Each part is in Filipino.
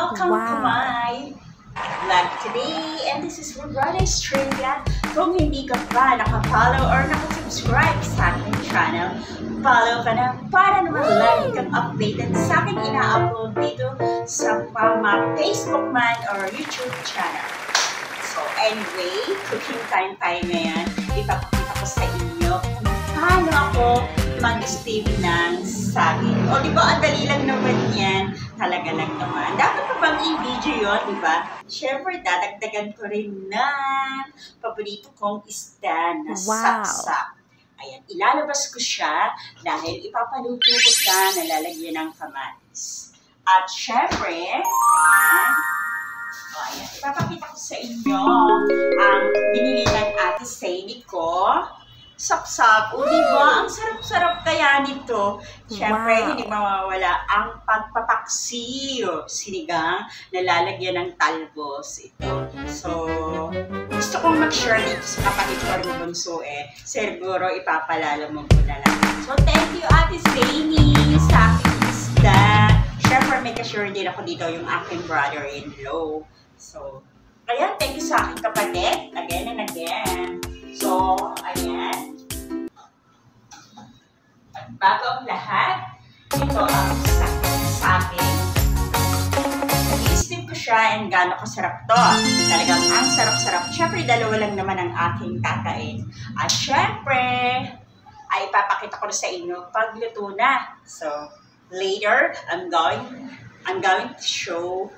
Welcome to my vlog today, and this is Roberta Estrella. Kung hindi ka pa nakapollow or nakasubscribe sa aking channel, follow ka na para naman lagi kang updated sa aking ina-upload dito sa mga Facebook man or YouTube channel. So anyway, cooking time tayo ngayon. Ipapakita ko sa inyo kung paano ako mag-steam ng saging. O diba, ang dali lang naman yan. Talaga lang naman. Dapat pa bang i-video yun, diba? Siyempre, dadagdagan ko rin ng paborito kong isda na saksak. Ayan, ilalabas ko siya dahil ipapaluto ko siya na lalagyan ng kamatis. At syempre, ayan, ipapakita ko sa inyo ang binili ng Ate Sadie ko. Saksak. O diba? Ang sarap-sarap kaya nito. Siyempre, hindi mawawala ang pagpapaksiw. Sinigang na lalagyan ng talbos. Ito. So, gusto kong mag-share dito sa kapatid ko rin bunso eh. Siguro, ipapalala mo ko na lang. So, thank you Ate Sadie sa aking isda. Siyempre, may ka-share din ako dito yung aking brother-in-law. So, kaya thank you sa aking kapatid. Again and again. So, ayan. Bago ang lahat, ito ang saging. I-steam ko siya and gano'ng kasarap to. Talagang ang sarap-sarap. Siyempre, dalawa lang naman ang aking kakain. At siyempre, ay ipapakita ko sa inyo pagluto na. So, later, I'm going to show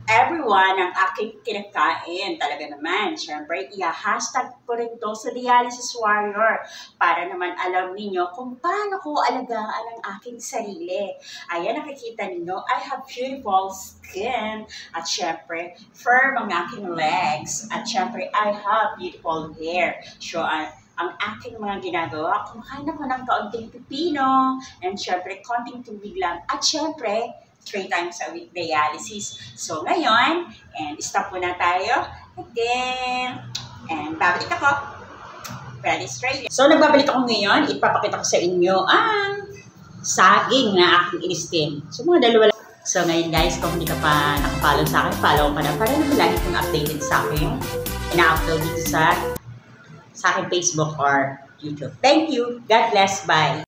everyone ang aking kinakain. Talaga naman. Siyempre, i-hashtag ko rin to sa Dialysis Warrior para naman alam ninyo kung paano ko alagaan ang aking sarili. Ayan, nakikita ninyo, I have beautiful skin. At siyempre, firm ang aking legs. At siyempre, I have beautiful hair. So, ang aking mga ginagawa, kumakain ako ng kaunting pipino. And siyempre, konting tubig lang. At siyempre, 3 times a week dialysis. So, ngayon, and stop muna tayo. Again, and babalik ako. Very straight. So, nagbabalik ako ngayon. Ipapakita ko sa inyo ang saging na aking in-steam. So, mga dalawa lang. So, ngayon guys, kung hindi ka pa nakapollow sa akin, follow ka na para naman lagi kang updated sa akin. Ina-upload dito sa aking Facebook or YouTube. Thank you. God bless. Bye.